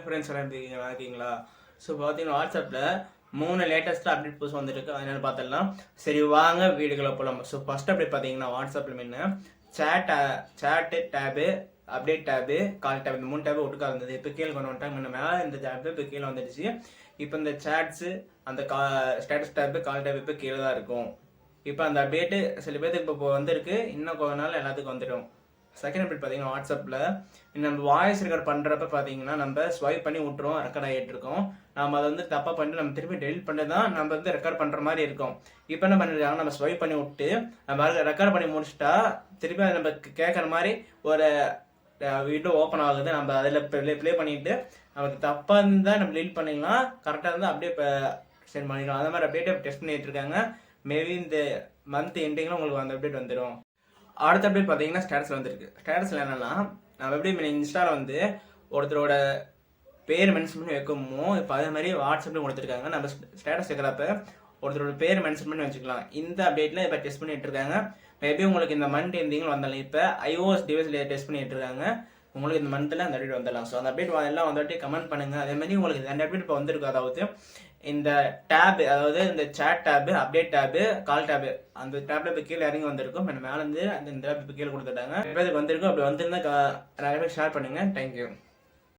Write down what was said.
Friends எல்லாம் இருக்கீங்களா? So பார்த்தீங்கன்னா வாட்ஸ்அப்பில் 3 லேட்டஸ்ட்டாக அப்டேட் புதுசு வந்துருக்கு. அதனால பார்த்துடலாம். சரி வாங்க வீடுகளை போகலாம். ஸோ ஃபஸ்ட் அப்டேட் பார்த்தீங்கன்னா வாட்ஸ்அப்பில் முன்ன சேட்டு டேபு, அப்டேட் டேபு, கால் டேப், இந்த 3 டேபு ஒட்டுக்கா இருந்தது. இப்போ கீழே கொண்டு வந்துட்டாங்க. முன்ன மேலே இந்த டேப்பு இப்போ கீழே வந்துடுச்சு. இப்போ இந்த சேட்ஸு, அந்த ஸ்டேட்டஸ் டேப்பு, கால் டேப் இப்போ கீழே தான் இருக்கும். இப்போ அந்த அப்டேட்டு சில பேருக்கு இப்போ வந்திருக்கு. இன்னும் கொஞ்ச நாள் எல்லாத்துக்கும் வந்துடும். செகண்ட் அப்டேட் பார்த்தீங்கன்னா வாட்ஸ்அப்பில் நம்ம வாய்ஸ் ரெக்கார்ட் பண்ணுறப்ப பார்த்தீங்கன்னா நம்ம ஸ்வைப் பண்ணி விட்டுருவோம், ரெக்கார்ட் ஆகிட்டு இருக்கோம். நம்ம அதை தப்பாக பண்ணிட்டு நம்ம திருப்பி டெலிட் பண்ணி தான் நம்ம ரெக்கார்ட் பண்ணுற மாதிரி இருக்கும். இப்போ என்ன பண்ணிருக்காங்க, நம்ம ஸ்வைப் பண்ணி விட்டு நம்ம ரெக்கார்ட் பண்ணி முடிச்சுட்டா திருப்பி அதை நம்ம கேட்குற மாதிரி ஒரு வீடியோ ஓப்பன் ஆகுது. நம்ம அதில் ப்ளே பண்ணிட்டு நமக்கு தப்பாக இருந்தால் நம்ம டெலிட் பண்ணிக்கலாம், கரெக்டாக இருந்தால் அப்படியே இப்போ சென்ட் பண்ணிக்கலாம். அந்த மாதிரி அப்டேட்டை டெஸ்ட் பண்ணிட்டு இருக்காங்க. மேபி இந்த மந்த் எண்டிங்கில் உங்களுக்கு அந்த அப்டேட் வந்துடும். அடுத்த அப்டேட் பார்த்தீங்கன்னா ஸ்டேட்டஸில் வந்துருக்கு. ஸ்டேட்டஸில் என்னென்னா நம்ம எப்படி இன்ஸ்டாவில் ஒருத்தரோட பேர் மென்ஷன் பண்ணி வைக்கமோ இப்போ அதே மாதிரி வாட்ஸ்அப்லையும் கொடுத்துருக்காங்க. நம்ம ஸ்டேட்டஸ் வைக்கிறப்ப ஒருத்தரோட பேர் மென்ஷன் பண்ணி வச்சுக்கலாம். இந்த அப்டேட்டில் இப்போ டெஸ்ட் பண்ணிட்டு இருக்காங்க. மேபி உங்களுக்கு இந்த மந்த் எண்டிங்கில் வந்தாலும் இப்போ iOS டிவைஸில் டெஸ்ட் பண்ணிட்டு இருக்காங்க. உங்களுக்கு இந்த மந்தில் அந்த அப்டேட் வந்துடலாம். ஸோ அந்த அப்டேட் எல்லாம் வந்துட்டு கமெண்ட் பண்ணுங்கள். அதே மாதிரி உங்களுக்கு அந்த அப்டேட் இப்போ வந்திருக்கு. அதாவது இந்த டேப், அதாவது இந்த சேட் டேபு, அப்டேட் டேபு, கால் டேபு, அந்த டேப்ல இப்போ கீழே இறங்கி வந்திருக்கும். மேலே இருந்து அந்த டேப் இப்போ கீழே கொடுத்துட்டாங்க. இப்போ வந்திருக்கும். அப்படி வந்திருந்தா நிறைய பேர் ஷேர் பண்ணுங்கள். தேங்க்யூ.